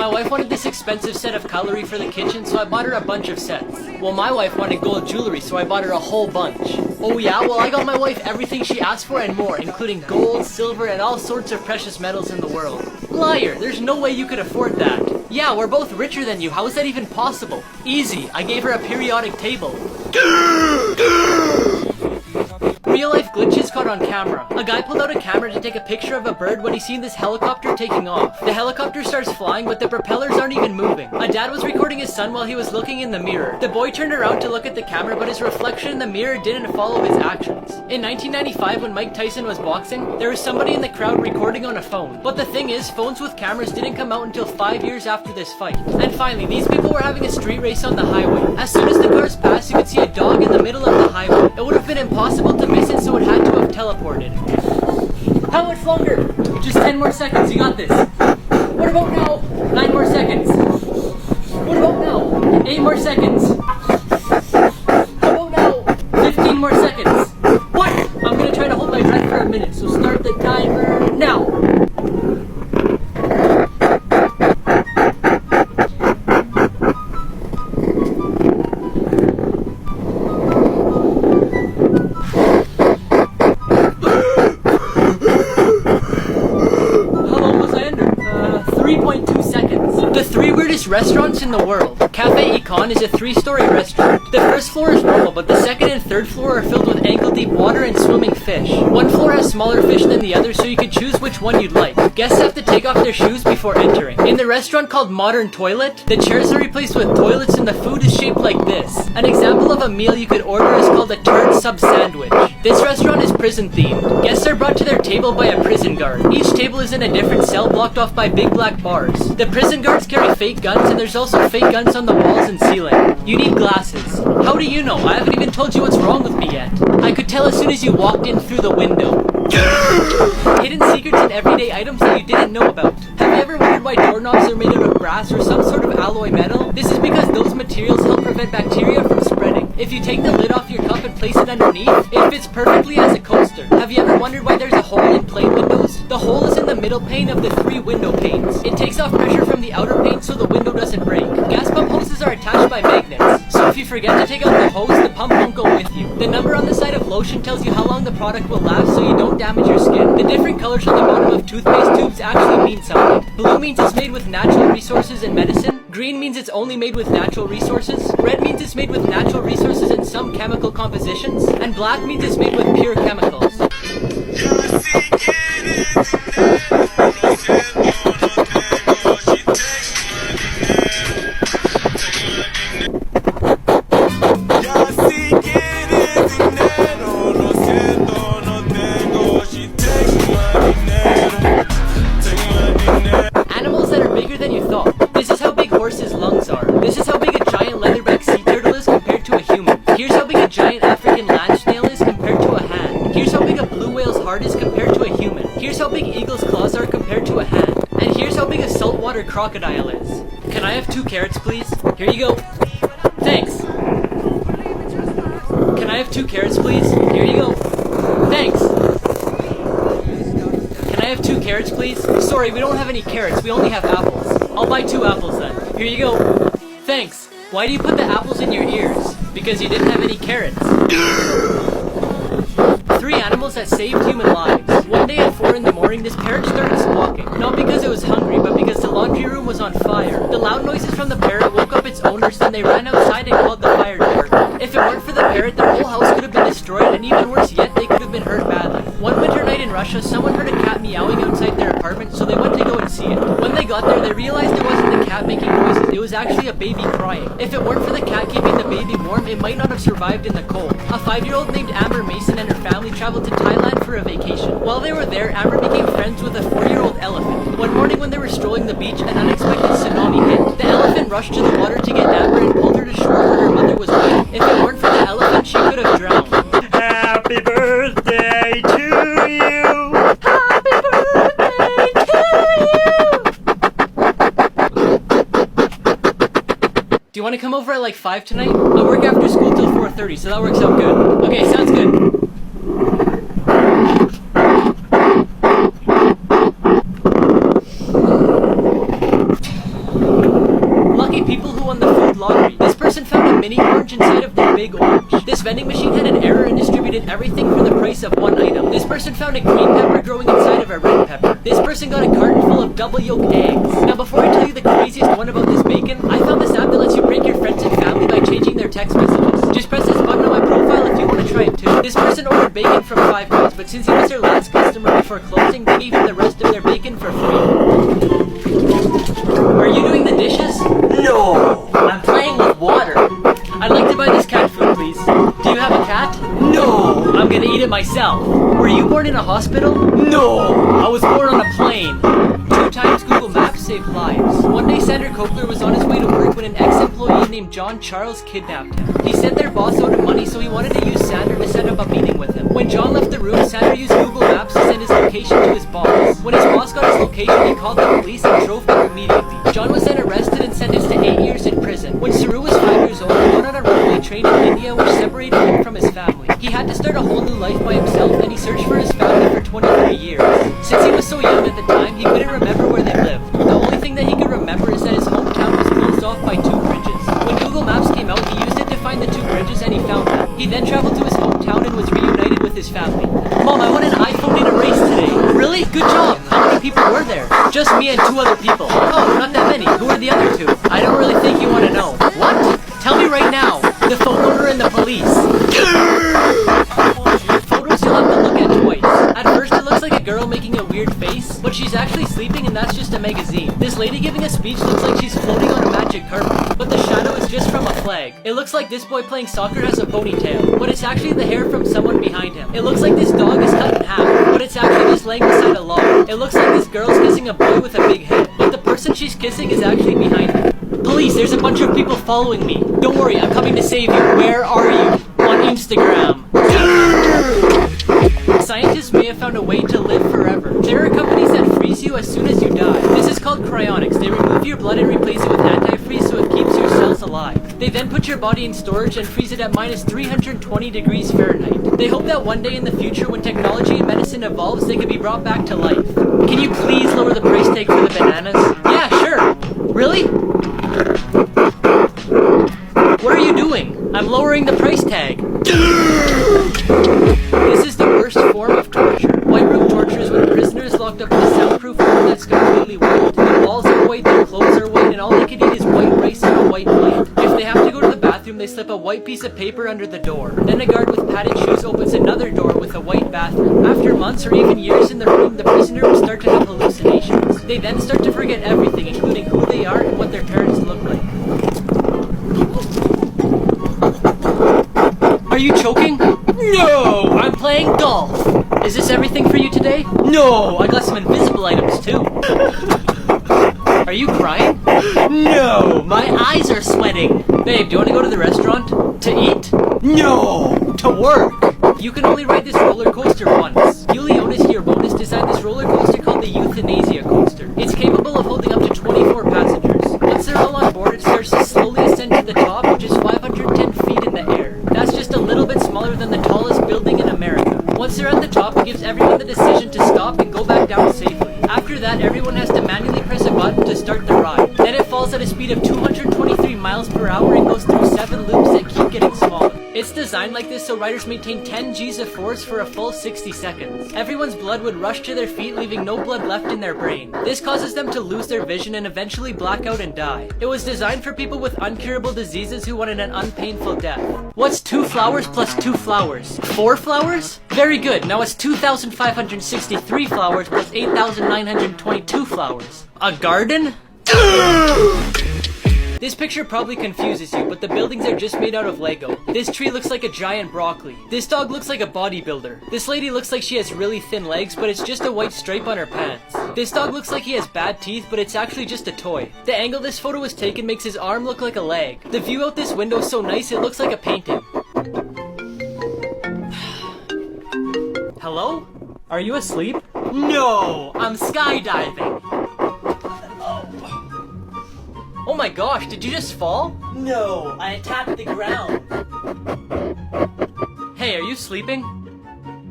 My wife wanted this expensive set of cutlery for the kitchen, so I bought her a bunch of sets. Well, my wife wanted gold jewelry, so I bought her a whole bunch. Oh yeah? Well, I got my wife everything she asked for and more, including gold, silver, and all sorts of precious metals in the world. Liar! There's no way you could afford that. Yeah, we're both richer than you. How is that even possible? Easy. I gave her a periodic table. Real-life glitches caught on camera. A guy pulled out a camera to take a picture of a bird when he seen this helicopter taking off. The helicopter starts flying, but the propellers aren't even moving. A dad was recording his son while he was looking in the mirror. The boy turned around to look at the camera, but his reflection in the mirror didn't follow his actions. In 1995, when Mike Tyson was boxing, there was somebody in the crowd recording on a phone. But the thing is, phones with cameras didn't come out until 5 years after this fight. And finally, these people were having a street race on the highway. As soon as the cars passed, you could see a dog in the middle of the highway. It would have been impossible to miss it, so it had to have teleported. How much longer? Just 10 more seconds, you got this. What about now? 9 more seconds. What about now? 8 more seconds. How about now? 15 more seconds. What? I'm gonna try to hold my breath for a minute, so start the timer now. Restaurants in the world. Cafe Econ is a 3-story restaurant. The first floor is normal, but the second and third floor are filled with ankle-deep water and swimming fish. One floor has smaller fish than the other, so you can choose which one you'd like. Guests have to take off their shoes before entering. In the restaurant called Modern Toilet, the chairs are replaced with toilets and the food is shaped like this. An example of a meal you could order is called a turd sub sandwich. This restaurant is prison themed. Guests are brought to their table by a prison guard. Each table is in a different cell blocked off by big black bars. The prison guards carry fake guns, and there's also fake guns on the walls and ceiling. You need glasses. How do you know? I haven't even told you what's wrong with me yet. I could tell as soon as you walked in through the window. Hidden secrets and everyday items that you didn't know about. Have you ever wondered why doorknobs are made out of brass or some sort of alloy metal? This is because those materials help prevent bacteria from spreading. If you take the lid off your cup and place it underneath, it fits perfectly as a coaster. Have you ever wondered why there's a hole in plane windows? The hole is in the middle pane of the 3 window panes. It takes off pressure from the outer pane so the window doesn't break. Gas pump hoses are attached by magnets, so if you forget to take out the hose, the pump won't go with you. The number on the side of lotion tells you how long the product will last so you don't damage your skin. The different colors on the bottom of toothpaste tubes actually mean something. Blue means it's made with natural resources and medicine. Green means it's only made with natural resources. Red means it's made with natural resources and some chemical compositions. And black means it's made with pure chemicals. Animals that are bigger than you thought. This is how big horses' lungs are. This is how big a giant leatherback sea turtle is compared to a human. Here's how big a giant African land snail is compared to a hand. Here's how big a blue whale's heart is compared to a human. Here's how big eagle's claws are compared to a hand. And here's how big a saltwater crocodile is. Can I have 2 carrots, please? Here you go. Thanks. Can I have 2 carrots, please? Here you go. Thanks. Can I have 2 carrots, please? Sorry, we don't have any carrots. We only have apples. I'll buy 2 apples then. Here you go. Thanks. Why do you put the apples in your ears? Because you didn't have any carrots. 3 animals that saved human lives. One day at 4 in the morning, this parrot started squawking. Not because it was hungry, but because the laundry room was on fire. The loud noises from the parrot woke up its owners, and they ran outside and called the fire department. If it weren't for the parrot, their whole house could have been destroyed, and even worse yet, they could have been hurt badly. One winter night in Russia, someone heard a cat meowing outside their apartment, so they went to go and see it. When they got there, they realized it wasn't the cat making noises, it was actually a baby crying. If it weren't for the cat keeping the baby warm, it might not have survived in the cold. A 5-year-old named Amber Mason and her family traveled to Thailand for a vacation. While they were there, Amber became friends with a 4-year-old elephant. One morning when they were strolling the beach, an unexpected tsunami hit. The elephant rushed to the water to get Amber and pulled her to shore where her mother was waiting. If it weren't for the elephant, she could have drowned. Happy birthday to you! Happy birthday to you! Do you want to come over at like 5 tonight? I work after school till 4:30, so that works out good. Okay, sounds good. mini orange inside of their big orange. This vending machine had an error and distributed everything for the price of one item. This person found a green pepper growing inside of a red pepper. This person got a carton full of double yolk eggs. Now before I tell you the craziest one about this bacon, I found this app that lets you prank your friends and family by changing their text messages. Just press this button on my profile if you want to try it too. This person ordered bacon from Five Guys, but since he was their last customer before closing, they gave him the rest of their bacon for free. Are you doing the dishes? No! I'm playing with water. I'd like to buy this cat food, please. Do you have a cat? No! I'm gonna eat it myself. Were you born in a hospital? No! I was born on a plane. 2 times Google Maps saved lives. One day Sandra Cochler was on his way to work when an ex-employee named John Charles kidnapped him. He said their boss owed him money, so he wanted to use Sandra to set up a meeting with him. When John left the room, Sandra used Google Maps to send his location to his boss. When his boss got his location, he called the police and drove there immediately. John was then arrested and sentenced to 8 years in prison. When Saru was 5 years old, he went on a runaway train in India which separated him from his family. He had to start a whole new life by himself, and he searched for his family for 23 years. Since he was so young at the time, he couldn't remember where they lived. The only thing that he could remember is that his hometown was closed off by 2 bridges. When Google Maps came out, he used it to find the 2 bridges and he found them. He then traveled to his hometown and was reunited with his family. Mom, I won an iPhone in a race today. Really? Good job. How many people were there? Just me and 2 other people. Oh, not that many. Who are the other 2? I don't really think you want to know. What? Tell me right now. The phone owner and the police. Photos you'll have to look at twice. At first it looks like a girl making a weird face, but she's actually sleeping and that's just a magazine. This lady giving a speech looks like she's floating on a magic carpet, but the shadow is just from a flag. It looks like this boy playing soccer has a ponytail, but it's actually the hair from someone behind him. It looks like this dog is cut in half, but it's actually just laying beside a log. It looks like this girl's kissing a boy with a big head, but the person she's kissing is actually behind him. Police, there's a bunch of people following me. Don't worry, I'm coming to save you. Where are you? On Instagram. Scientists may have found a way to live forever. There are companies that freeze you as soon as you die. This is called cryonics. They remove your blood and replace it with antifreeze so it keeps your cells alive. They then put your body in storage and freeze it at minus 320 degrees Fahrenheit. They hope that one day in the future when technology and medicine evolves, they can be brought back to life. Can you please lower the price tag for the bananas? Yeah, sure. Really? What are you doing? I'm lowering the price tag. This is the worst form of torture. White room torture is when prisoners locked up in a soundproof room that's completely white. The walls are white, their clothes are white, and all they can eat is white rice on a white plate. If they have to go to the bathroom, they slip a white piece of paper under the door. Then a guard with padded shoes opens another door with a white bathroom. After months or even years in the room, the prisoner will start to have hallucinations. They then start to forget everything, including who they are and what their parents look like. Are you choking? No! I'm playing golf! Is this everything for you today? No! I got some invisible items too. Are you crying? No! My eyes are sweating! Babe, do you want to go to the restaurant? To eat? No! To work! You can only ride this roller coaster once. Julionis Hierbonis designed this roller coaster called the Euthanasia Coaster. It's capable of holding up to 24 passengers. Once they're all on board, it starts to slowly ascend to the top, which is 510 feet in the air. That's just a little bit smaller than the tallest building in America. Once they're at the top, it gives everyone the decision to stop and go back down safely. After that, everyone has to manually press a button to start the ride. Then it falls at a speed of 223 miles per hour and goes through 7 loops that keep getting smaller. It's designed like this so riders maintain 10 Gs of force for a full 60 seconds. Everyone's blood would rush to their feet, leaving no blood left in their brain. This causes them to lose their vision and eventually black out and die. It was designed for people with uncurable diseases who wanted an unpainful death. What's 2 flowers plus 2 flowers? 4 flowers? Very good, now it's 2,563 flowers plus 8,922 flowers. A garden? This picture probably confuses you, but the buildings are just made out of Lego. This tree looks like a giant broccoli. This dog looks like a bodybuilder. This lady looks like she has really thin legs, but it's just a white stripe on her pants. This dog looks like he has bad teeth, but it's actually just a toy. The angle this photo was taken makes his arm look like a leg. The view out this window is so nice it looks like a painting. Hello? Are you asleep? No! I'm skydiving! Oh my gosh, did you just fall? No, I tapped the ground. Hey, are you sleeping?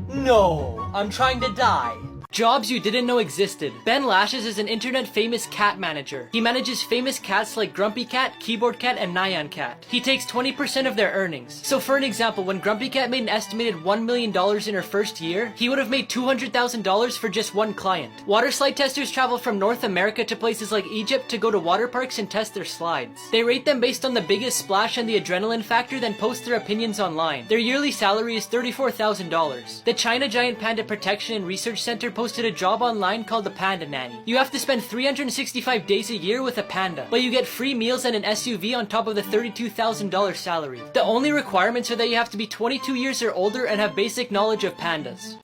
No, I'm trying to die. Jobs you didn't know existed. Ben Lashes is an internet famous cat manager. He manages famous cats like Grumpy Cat, Keyboard Cat, and Nyan Cat. He takes 20% of their earnings. So for an example, when Grumpy Cat made an estimated $1 million in her first year, he would have made $200,000 for just one client. Water slide testers travel from North America to places like Egypt to go to water parks and test their slides. They rate them based on the biggest splash and the adrenaline factor, then post their opinions online. Their yearly salary is $34,000. The China Giant Panda Protection and Research Center posted a job online called the Panda Nanny. You have to spend 365 days a year with a panda, but you get free meals and an SUV on top of the $32,000 salary. The only requirements are that you have to be 22 years or older and have basic knowledge of pandas.